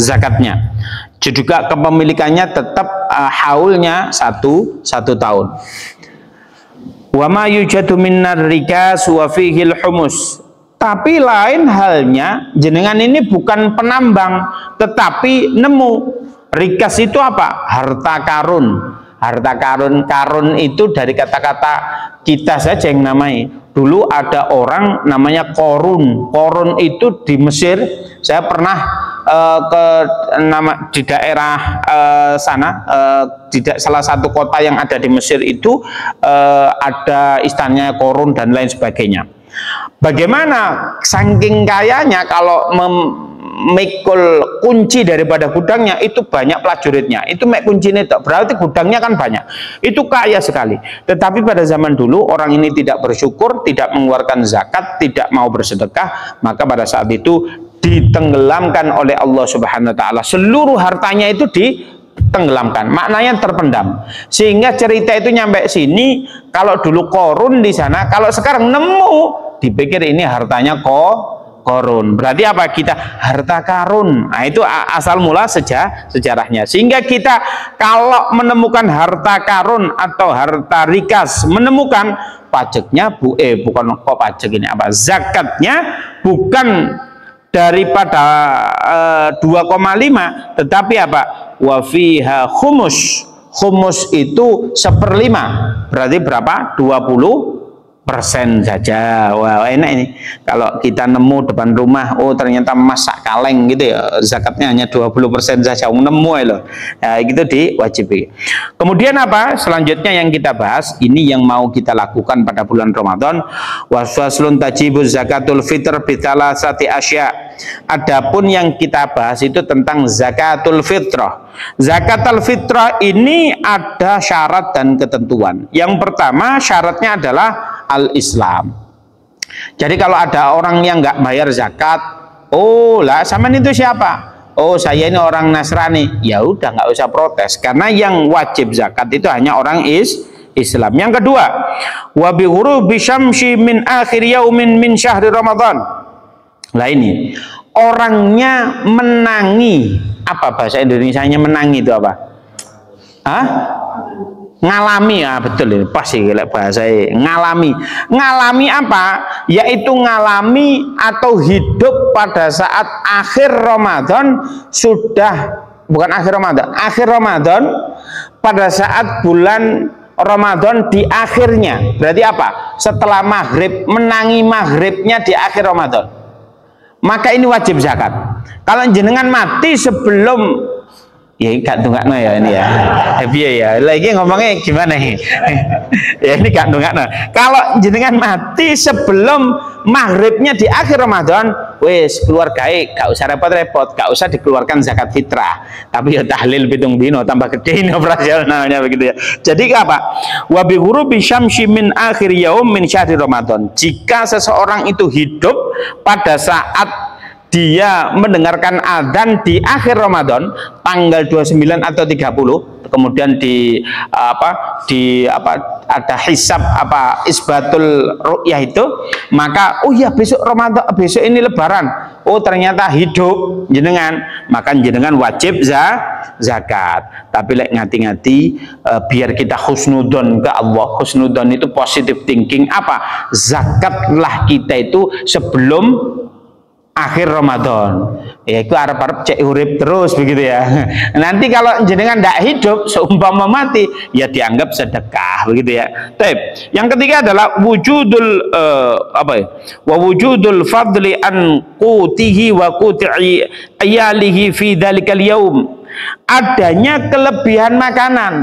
zakatnya. Juga kepemilikannya tetap haulnya satu tahun. Wa ma yujadu minar rikas wa fihil humus. Tapi lain halnya jenengan ini bukan penambang tetapi nemu. Rikas itu apa? Harta karun. Harta karun. Karun itu dari kata-kata kita saja yang namai. Dulu ada orang namanya Korun. Korun itu di Mesir. Saya pernah di daerah sana, di salah satu kota yang ada di Mesir itu ada istananya Korun dan lain sebagainya. Bagaimana saking kayanya kalau memikul kunci daripada gudangnya itu banyak prajuritnya, itu mek kuncinya itu berarti gudangnya kan banyak, itu kaya sekali. Tetapi pada zaman dulu orang ini tidak bersyukur, tidak mengeluarkan zakat, tidak mau bersedekah, maka pada saat itu ditenggelamkan oleh Allah Subhanahu wa taala. Seluruh hartanya itu ditenggelamkan, maknanya terpendam. Sehingga cerita itu nyampe sini, kalau dulu Korun di sana, kalau sekarang nemu dipikir ini hartanya Korun. Berarti apa? Kita harta karun. Nah, itu asal mula sejarahnya. Sehingga kita kalau menemukan harta karun atau harta rikas, menemukan pajaknya bukan kok pajak ini apa? Zakatnya bukan daripada 2,5 tetapi apa? Wa fiha khumus. Khumus itu 1/5. Berarti berapa? 20% saja. Wah, enak ini. Kalau kita nemu depan rumah, oh ternyata masak kaleng gitu ya, zakatnya hanya 20% saja. Nemu loh. Nah, gitu diwajibi. Kemudian apa? Selanjutnya yang kita bahas, ini yang mau kita lakukan pada bulan Ramadan. Waswaslun tajibu zakatul fitr bitalasati asya. Adapun yang kita bahas itu tentang zakatul fitrah. Zakatul fitrah ini ada syarat dan ketentuan. Yang pertama syaratnya adalah al-Islam. Jadi kalau ada orang yang nggak bayar zakat, oh lah sama itu siapa? Oh saya ini orang Nasrani. Ya udah nggak usah protes karena yang wajib zakat itu hanya orang Islam. Yang kedua, wa bi ghurubi syamsi min akhir yaumin min syahri Ramadan. Lah ini orangnya menangi, apa bahasa Indonesianya menangi itu apa? Hah? Ngalami, ya betul ini pasti bahasa ngalami apa? Yaitu ngalami atau hidup pada saat akhir Ramadan sudah, bukan akhir Ramadan pada saat bulan Ramadan di akhirnya. Berarti apa? Setelah maghrib, menangi maghribnya di akhir Ramadan, maka ini wajib zakat. Kalau jenengan mati sebelum, ya gak dongakno ya ini ya. Ya lagi ngomongnya gimana nih? Ya ini gak dongakno. Kalau jenengan mati sebelum maghribnya di akhir Ramadan, wes keluar gawe, gak usah repot-repot, gak usah dikeluarkan zakat fitrah. Tapi ya tahlil pitung dino tambah gede ini operasionalnya begitu ya. Jadi apa? Wa bi ghurubi syamsi min akhir yaum min syahri Ramadan. Jika seseorang itu hidup pada saat dia mendengarkan adzan di akhir Ramadan tanggal 29 atau 30, kemudian ada hisab isbatul ru'yah itu, maka oh ya besok Ramadan, besok ini lebaran, oh ternyata hidup jenengan, maka jenengan wajib zakat. Tapi ngati-ngati biar kita husnudon ke Allah. Husnudon itu positive thinking, apa? Zakatlah kita itu sebelum akhir Ramadan, ya itu arep-arep cek urip terus begitu ya. Nanti kalau jenengan tidak hidup seumpama mati, ya dianggap sedekah begitu ya. Baik. Yang ketiga adalah wujudul wujudul fadli an qutihi wa quti ayalihi fi dzalikal yaum. Adanya kelebihan makanan.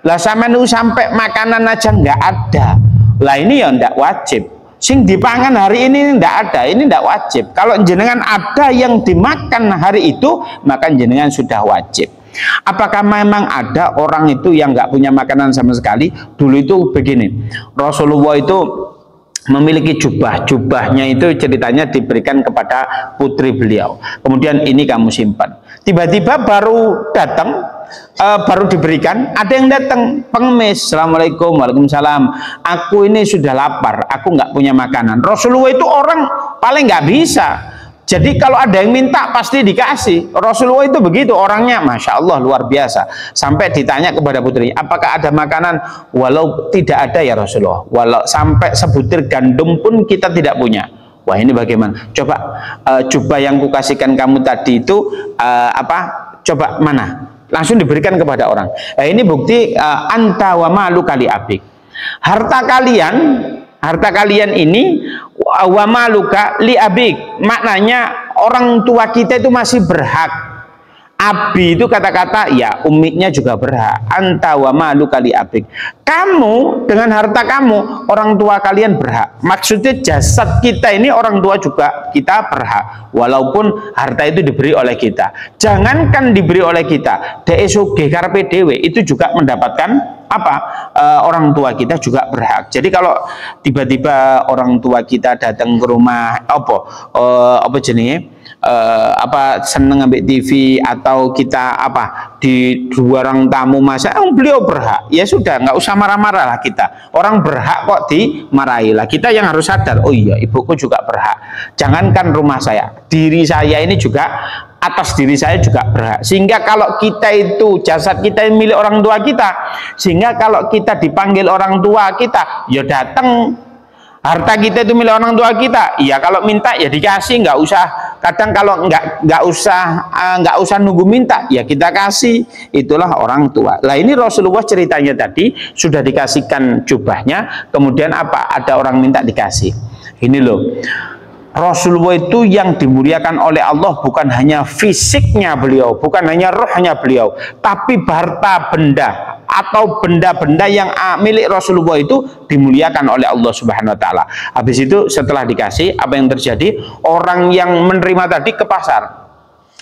Lah sampean sampai makanan aja nggak ada. Lah ini ya ndak wajib. Sing dipangan hari ini tidak ada, ini tidak wajib. Kalau jenengan ada yang dimakan hari itu, maka jenengan sudah wajib. Apakah memang ada orang itu yang nggak punya makanan sama sekali? Dulu itu begini, Rasulullah itu memiliki jubahnya itu ceritanya diberikan kepada putri beliau. Kemudian ini kamu simpan. Tiba-tiba baru datang, baru diberikan, ada yang datang pengemis, assalamualaikum, waalaikumsalam, aku ini sudah lapar, aku nggak punya makanan. Rasulullah itu orang paling nggak bisa Jadi kalau ada yang minta pasti dikasih. Rasulullah itu begitu orangnya, masya Allah luar biasa. Sampai ditanya kepada putrinya, apakah ada makanan? Walau tidak ada ya Rasulullah, walau sampai sebutir gandum pun kita tidak punya. Wah ini bagaimana? Coba jubah yang kukasihkan kamu tadi itu coba mana? Langsung diberikan kepada orang. Ini bukti anta wa malu kali abik. Harta kalian ini wa maluka li abik, maknanya orang tua kita itu masih berhak. Abi itu kata-kata ya umiknya juga berhak. Anta wa maluka li abik, kamu dengan harta kamu orang tua kalian berhak. Maksudnya jasad kita ini orang tua juga kita berhak, walaupun harta itu diberi oleh kita. Jangankan diberi oleh kita, DSOG karpe dewe itu juga mendapatkan orang tua kita juga berhak. Jadi kalau tiba-tiba orang tua kita datang ke rumah apa jenenge seneng ambil TV atau kita di ruang tamu masa beliau berhak, ya sudah nggak usah marah-marah lah kita. Orang berhak kok dimarahi lah, kita yang harus sadar, oh iya ibuku juga berhak. Jangankan rumah saya, diri saya ini juga, atas diri saya juga berhak. Sehingga kalau kita itu jasad kita yang milik orang tua kita, sehingga kalau kita dipanggil orang tua kita ya datang. Harta kita itu milik orang tua kita, iya kalau minta ya dikasih, nggak usah. Kadang kalau nggak usah nunggu minta ya kita kasih. Itulah orang tua. Lah ini Rasulullah ceritanya tadi sudah dikasihkan jubahnya, kemudian ada orang minta dikasih. Ini loh, Rasulullah itu yang dimuliakan oleh Allah bukan hanya fisiknya beliau, bukan hanya rohnya beliau, tapi harta benda atau benda-benda yang milik Rasulullah itu dimuliakan oleh Allah Subhanahu wa taala. Habis itu setelah dikasih, apa yang terjadi? Orang yang menerima tadi ke pasar.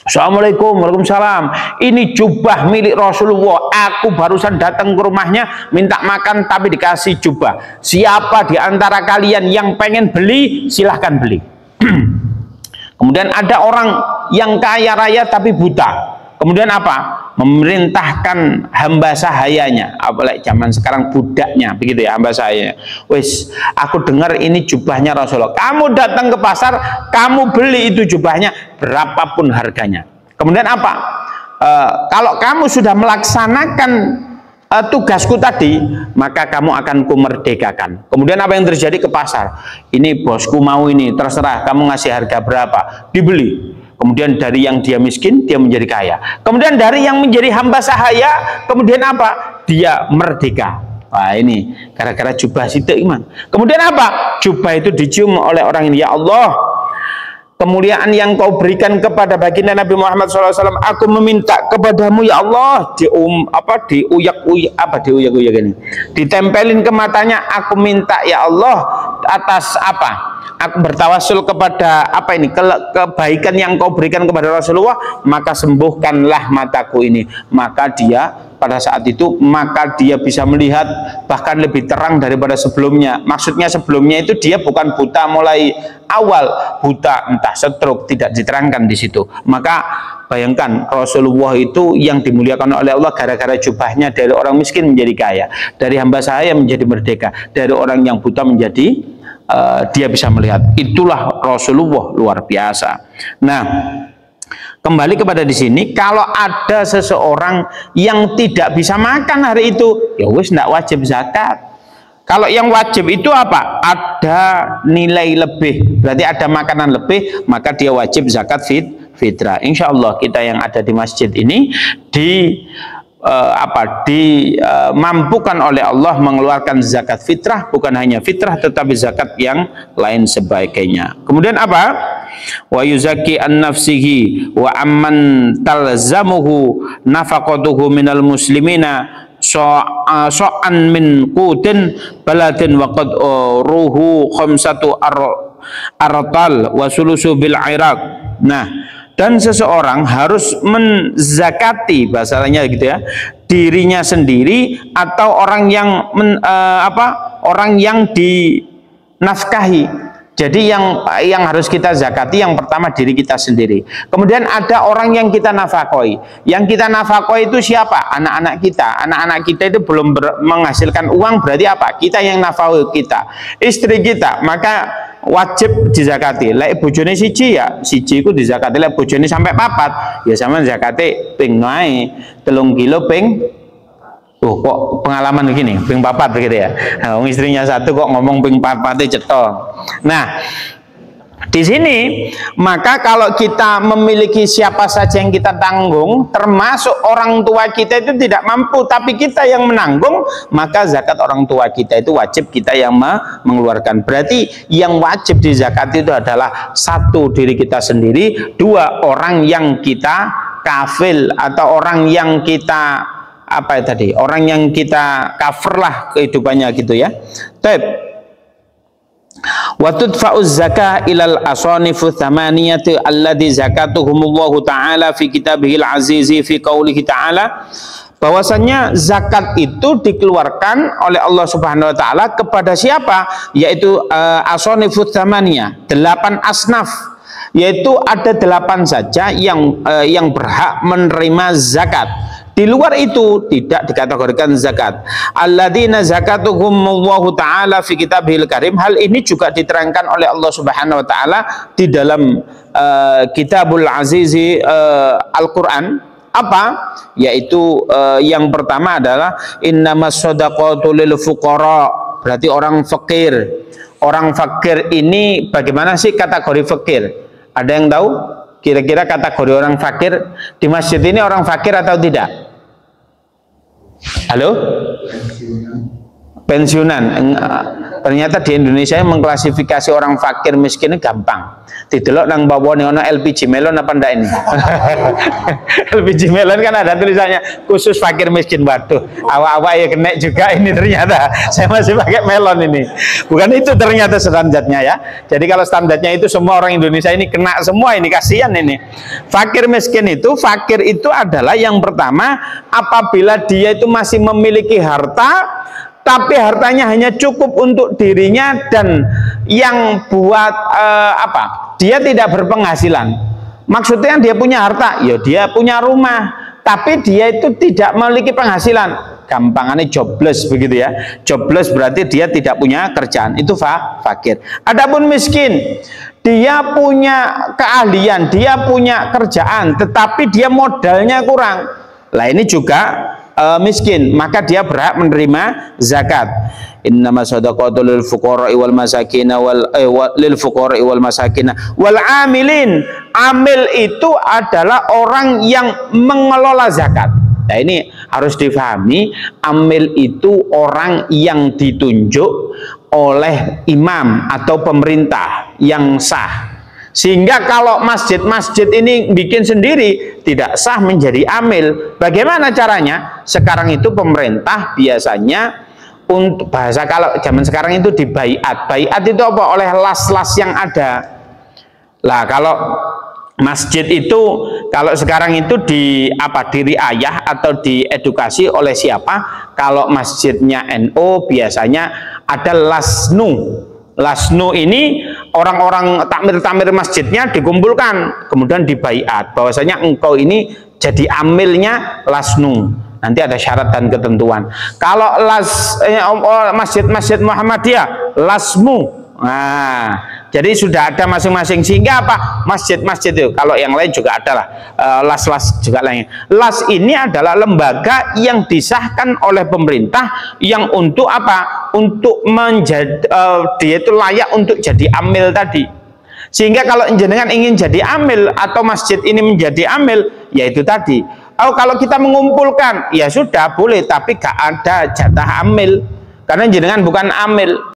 Assalamualaikum, waalaikumsalam. Ini jubah milik Rasulullah. Aku barusan datang ke rumahnya minta makan tapi dikasih jubah. Siapa di antara kalian yang pengen beli, silahkan beli. Kemudian ada orang yang kaya raya tapi buta. Kemudian memerintahkan hamba sahayanya, apalagi zaman sekarang budaknya begitu ya, hamba sahayanya. Wis, aku dengar ini jubahnya Rasulullah. Kamu datang ke pasar, kamu beli itu jubahnya berapapun harganya. Kemudian kalau kamu sudah melaksanakan tugasku tadi, maka kamu akan kumerdekakan. Kemudian apa yang terjadi ke pasar? Ini bosku mau ini, terserah kamu ngasih harga berapa, dibeli. Kemudian dari yang dia miskin, dia menjadi kaya. Kemudian dari yang menjadi hamba sahaya, kemudian dia merdeka. Wah ini gara-gara jubah situ iman. Kemudian jubah itu dicium oleh orang ini. Ya Allah, kemuliaan yang kau berikan kepada baginda Nabi Muhammad SAW, aku meminta kepadamu ya Allah, diuyak-uyak ini, ditempelin ke matanya, aku minta ya Allah atas aku bertawasul kepada kebaikan yang kau berikan kepada Rasulullah, maka sembuhkanlah mataku ini. Maka pada saat itu dia bisa melihat bahkan lebih terang daripada sebelumnya. Maksudnya sebelumnya itu dia bukan buta mulai awal, buta entah stroke, tidak diterangkan di situ. Maka bayangkan Rasulullah itu yang dimuliakan oleh Allah gara-gara jubahnya, dari orang miskin menjadi kaya, dari hamba sahaya menjadi merdeka, dari orang yang buta menjadi dia bisa melihat. Itulah Rasulullah, luar biasa. Nah, kembali kepada di sini, kalau ada seseorang yang tidak bisa makan hari itu, ya wis tidak wajib zakat. Kalau yang wajib itu ada nilai lebih, berarti ada makanan lebih, maka dia wajib zakat fitrah. Insya Allah kita yang ada di masjid ini dimampukan oleh Allah mengeluarkan zakat fitrah, bukan hanya fitrah tetapi zakat yang lain sebagainya. Kemudian wa yuzaki an nafsihi wa amman talzamuhu nafaqatuhu minal muslimina so'an min qutin baladin wa qad ruhu khamsatu artal wa sulusu bil iraq. Nah, dan seseorang harus menzakati, bahasanya gitu ya, dirinya sendiri atau orang yang orang yang dinafkahi. Jadi yang harus kita zakati yang pertama diri kita sendiri. Kemudian ada orang yang kita nafakoi. Yang kita nafakoi itu siapa? Anak-anak kita. Anak-anak kita itu belum menghasilkan uang, berarti Kita yang nafakoi kita. Istri kita. Maka wajib dizakati. Lek bojone siji ya siji iku dizakati, lek bojone sampai papat ya sampean zakate ping wae 3 kilo ping. Oh kok pengalaman begini, ping papat begitu ya. Nah, istrinya satu kok ngomong ping papate cetha. Nah, di sini maka kalau kita memiliki siapa saja yang kita tanggung, termasuk orang tua kita itu tidak mampu tapi kita yang menanggung, maka zakat orang tua kita itu wajib kita yang mengeluarkan. Berarti yang wajib di zakat itu adalah satu, diri kita sendiri, dua, orang yang kita kafil atau orang yang kita apa ya tadi, orang yang kita cover lah kehidupannya gitu ya. Taib. Wa tudfa'uz zakah ilal asanifu thamaniyati alladhi zakatuhumullahu ta'ala fi kitabihil azizi fi qaulihi ta'ala, bahwasannya zakat itu dikeluarkan oleh Allah Subhanahu wa taala kepada siapa? Yaitu asanifu thamaniyah, 8 asnaf, yaitu ada 8 saja yang berhak menerima zakat. Di luar itu tidak dikategorikan zakat. Alladzina zakatuhumullahu ta'ala fi kitabihil karim. Hal ini juga diterangkan oleh Allah Subhanahu wa taala di dalam Kitabul Azizi Al-Qur'an. Apa? Yaitu yang pertama adalah innamas shadaqatu lil fuqara. Berarti orang fakir. Orang fakir ini bagaimana sih kategori fakir? Ada yang tahu? Kira-kira kategori orang fakir di masjid ini orang fakir atau tidak? Halo? Pensiunan. Ternyata di Indonesia yang mengklasifikasi orang fakir miskin ini gampang. Didelok nang bawone ono LPG melon apa ndak ini? LPG melon kan ada tulisannya khusus fakir miskin. Waduh, awak-awak ya kena juga ini ternyata. Saya masih pakai melon ini. Bukan itu ternyata standarnya ya. Jadi kalau standarnya itu semua orang Indonesia ini kena semua, ini kasihan ini. Fakir miskin itu, fakir itu adalah yang pertama apabila dia itu masih memiliki harta tapi hartanya hanya cukup untuk dirinya dan yang buat dia tidak berpenghasilan. Maksudnya dia punya harta, ya dia punya rumah, tapi dia itu tidak memiliki penghasilan. Gampangannya jobless begitu ya. Jobless berarti dia tidak punya kerjaan. Itu fakir. Adapun miskin, dia punya keahlian, dia punya kerjaan, tetapi dia modalnya kurang. Lah ini juga miskin, maka dia berhak menerima zakat. Innama shadaqatu lil fuqara'i wal masakin lil fuqara'i wal masakin wal amilin. Amil itu adalah orang yang mengelola zakat. Nah ini harus difahami, amil itu orang yang ditunjuk oleh imam atau pemerintah yang sah. Sehingga kalau masjid-masjid ini bikin sendiri tidak sah menjadi amil. Bagaimana caranya? Sekarang itu pemerintah biasanya untuk bahasa kalau zaman sekarang itu dibaiat. Baiat itu apa? Oleh las-las yang ada. Lah kalau masjid itu kalau sekarang itu diriayah atau diedukasi oleh siapa? Kalau masjidnya NU biasanya ada lasnu. Lasnu ini orang-orang takmir-takmir masjidnya dikumpulkan, kemudian dibaiat bahwasanya engkau ini jadi amilnya lasnu. Nanti ada syarat dan ketentuan. Kalau masjid-masjid Muhammadiyah lasmu. Nah, jadi sudah ada masing-masing, sehingga apa? Masjid-masjid itu, kalau yang lain juga ada lah, las-las juga lain. Las ini adalah lembaga yang disahkan oleh pemerintah yang untuk apa? Untuk menjadi dia itu layak untuk jadi amil tadi. Sehingga kalau jenengan ingin jadi amil atau masjid ini menjadi amil, yaitu tadi. Oh, kalau kita mengumpulkan, ya sudah boleh, tapi gak ada jatah amil karena jenengan bukan amil.